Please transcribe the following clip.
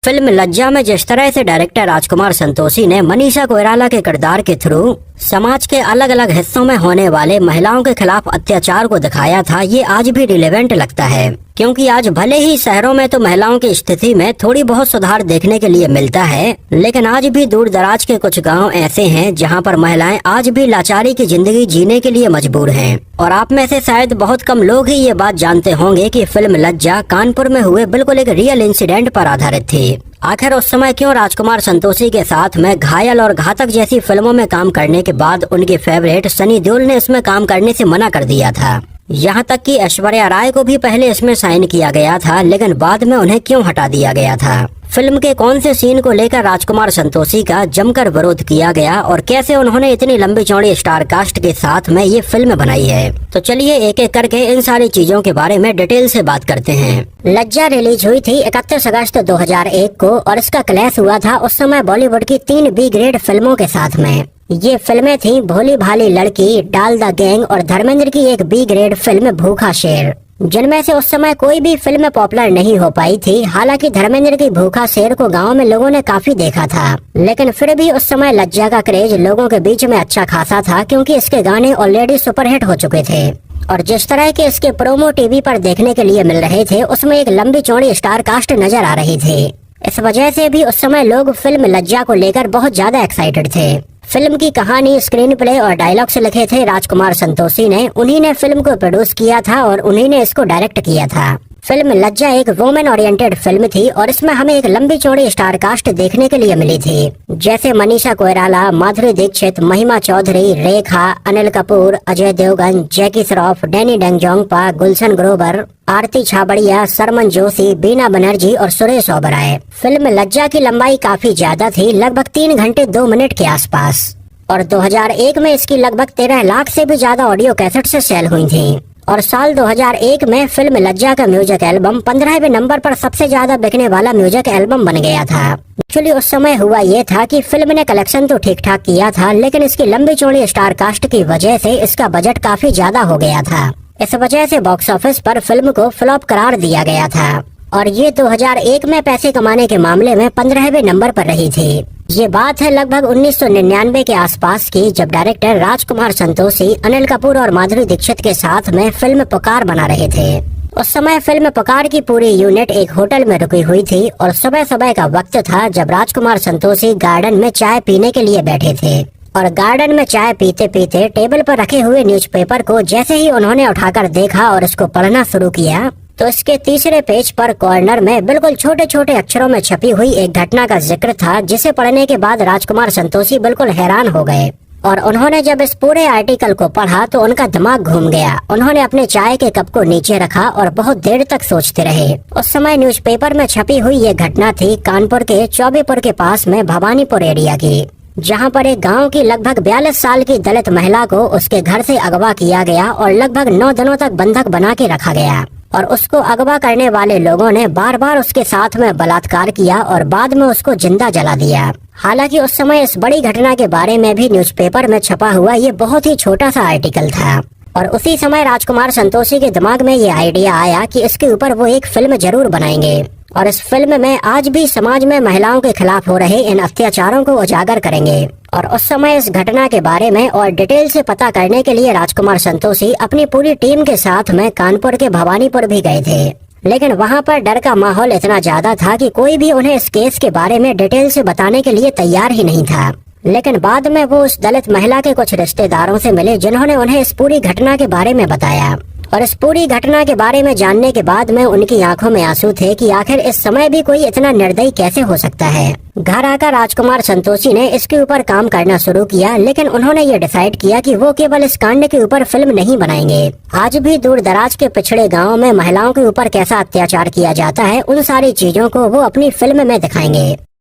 Film लज्जा में जिस तरह से डायरेक्टर राजकुमार संतोषी ने मनीषा कोइराला के किरदार के थ्रू समाज के अलग अलग हिस्सों में होने वाले महिलाओं के खिलाफ अत्याचार को दिखाया था, ये आज भी रिलेवेंट लगता है। क्योंकि आज भले ही शहरों में तो महिलाओं की स्थिति में थोड़ी बहुत सुधार देखने के लिए मिलता है, लेकिन आज भी दूर दराज के कुछ गांव ऐसे हैं जहां पर महिलाएं आज भी लाचारी की जिंदगी जीने के लिए मजबूर हैं। और आप में से शायद बहुत कम लोग ही ये बात जानते होंगे कि फिल्म लज्जा कानपुर में हुए बिल्कुल एक रियल इंसिडेंट पर आधारित थी। आखिर उस समय क्यों राजकुमार संतोषी के साथ में घायल और घातक जैसी फिल्मों में काम करने के बाद उनकी फेवरेट सनी देओल ने इसमें काम करने से मना कर दिया था। यहाँ तक कि ऐश्वर्या राय को भी पहले इसमें साइन किया गया था, लेकिन बाद में उन्हें क्यों हटा दिया गया था। फिल्म के कौन से सीन को लेकर राजकुमार संतोषी का जमकर विरोध किया गया और कैसे उन्होंने इतनी लंबी चौड़ी स्टार कास्ट के साथ में ये फिल्म बनाई है, तो चलिए एक एक करके इन सारी चीजों के बारे में डिटेल से बात करते हैं। लज्जा रिलीज हुई थी 31 अगस्त 2001 को और इसका क्लैश हुआ था उस समय बॉलीवुड की 3 बी ग्रेड फिल्मों के साथ में। ये फिल्में थीं भोली भाली लड़की, डाल द गैंग और धर्मेंद्र की एक बी ग्रेड फिल्म भूखा शेर, जिनमें से उस समय कोई भी फिल्म पॉपुलर नहीं हो पाई थी। हालांकि धर्मेंद्र की भूखा शेर को गांव में लोगों ने काफी देखा था, लेकिन फिर भी उस समय लज्जा का क्रेज लोगों के बीच में अच्छा खासा था, क्योंकि इसके गाने ऑलरेडी सुपरहिट हो चुके थे। और जिस तरह के इसके प्रोमो टीवी पर देखने के लिए मिल रहे थे, उसमें एक लंबी चौड़ी स्टार कास्ट नजर आ रही थी। इस वजह से भी उस समय लोग फिल्म लज्जा को लेकर बहुत ज्यादा एक्साइटेड थे। फिल्म की कहानी, स्क्रीन प्ले और डायलॉग्स लिखे थे राजकुमार संतोषी ने। उन्हीं ने फिल्म को प्रोड्यूस किया था और उन्हीं ने इसको डायरेक्ट किया था। फिल्म लज्जा एक वुमेन ओरिएंटेड फिल्म थी और इसमें हमें एक लंबी चौड़ी स्टार कास्ट देखने के लिए मिली थी, जैसे मनीषा कोइराला, माधुरी दीक्षित, महिमा चौधरी, रेखा, अनिल कपूर, अजय देवगन, जैकी श्रॉफ, डैनी डेंगजोंगपा, गुलशन ग्रोवर, आरती छाबड़िया, सरमन जोशी, बीना बनर्जी और सुरेश ओबराय। फिल्म लज्जा की लंबाई काफी ज्यादा थी, लगभग 3 घंटे 2 मिनट के आसपास, और 2001 में इसकी लगभग 13 लाख से भी ज्यादा ऑडियो कैसेट से सेल हुई थी। और साल 2001 में फिल्म लज्जा का म्यूजिक एल्बम 15वें नंबर पर सबसे ज्यादा बिकने वाला म्यूजिक एल्बम बन गया था। एक्चुअली उस समय हुआ ये था कि फिल्म ने कलेक्शन तो ठीक ठाक किया था, लेकिन इसकी लंबी चौड़ी स्टार कास्ट की वजह से इसका बजट काफी ज्यादा हो गया था। इस वजह से बॉक्स ऑफिस पर फिल्म को फ्लॉप करार दिया गया था और ये 2001 में पैसे कमाने के मामले में 15वें नंबर पर रही थी। ये बात है लगभग 1999 के आसपास की, जब डायरेक्टर राजकुमार संतोषी अनिल कपूर और माधुरी दीक्षित के साथ में फिल्म पुकार बना रहे थे। उस समय फिल्म पुकार की पूरी यूनिट एक होटल में रुकी हुई थी और सुबह सुबह का वक्त था जब राजकुमार संतोषी गार्डन में चाय पीने के लिए बैठे थे। और गार्डन में चाय पीते पीते टेबल पर रखे हुए न्यूज़पेपर को जैसे ही उन्होंने उठाकर देखा और इसको पढ़ना शुरू किया, तो इसके तीसरे पेज पर कॉर्नर में बिल्कुल छोटे छोटे अक्षरों में छपी हुई एक घटना का जिक्र था, जिसे पढ़ने के बाद राजकुमार संतोषी बिल्कुल हैरान हो गए। और उन्होंने जब इस पूरे आर्टिकल को पढ़ा तो उनका दिमाग घूम गया। उन्होंने अपने चाय के कप को नीचे रखा और बहुत देर तक सोचते रहे। उस समय न्यूज़पेपर में छपी हुई ये घटना थी कानपुर के चौबेपुर के पास में भवानीपुर एरिया की, जहां पर एक गांव की लगभग 42 साल की दलित महिला को उसके घर से अगवा किया गया और लगभग 9 दिनों तक बंधक बना के रखा गया। और उसको अगवा करने वाले लोगों ने बार बार उसके साथ में बलात्कार किया और बाद में उसको जिंदा जला दिया। हालांकि उस समय इस बड़ी घटना के बारे में भी न्यूज़पेपर में छपा हुआ ये बहुत ही छोटा सा आर्टिकल था। और उसी समय राजकुमार संतोषी के दिमाग में ये आइडिया आया कि इसके ऊपर वो एक फिल्म जरूर बनाएंगे और इस फिल्म में आज भी समाज में महिलाओं के खिलाफ हो रहे इन अत्याचारों को उजागर करेंगे। और उस समय इस घटना के बारे में और डिटेल से पता करने के लिए राजकुमार संतोषी अपनी पूरी टीम के साथ में कानपुर के भवानीपुर भी गए थे, लेकिन वहां पर डर का माहौल इतना ज्यादा था कि कोई भी उन्हें इस केस के बारे में डिटेल से बताने के लिए तैयार ही नहीं था। लेकिन बाद में वो उस दलित महिला के कुछ रिश्तेदारों से मिले, जिन्होंने उन्हें इस पूरी घटना के बारे में बताया। और इस पूरी घटना के बारे में जानने के बाद में उनकी आंखों में आंसू थे कि आखिर इस समय भी कोई इतना निर्दयी कैसे हो सकता है। घर आकर राजकुमार संतोषी ने इसके ऊपर काम करना शुरू किया, लेकिन उन्होंने ये डिसाइड किया कि वो केवल इस कांड के ऊपर फिल्म नहीं बनाएंगे। आज भी दूर दराज के पिछड़े गाँव में महिलाओं के ऊपर कैसा अत्याचार किया जाता है, उन सारी चीजों को वो अपनी फिल्म में दिखाएंगे।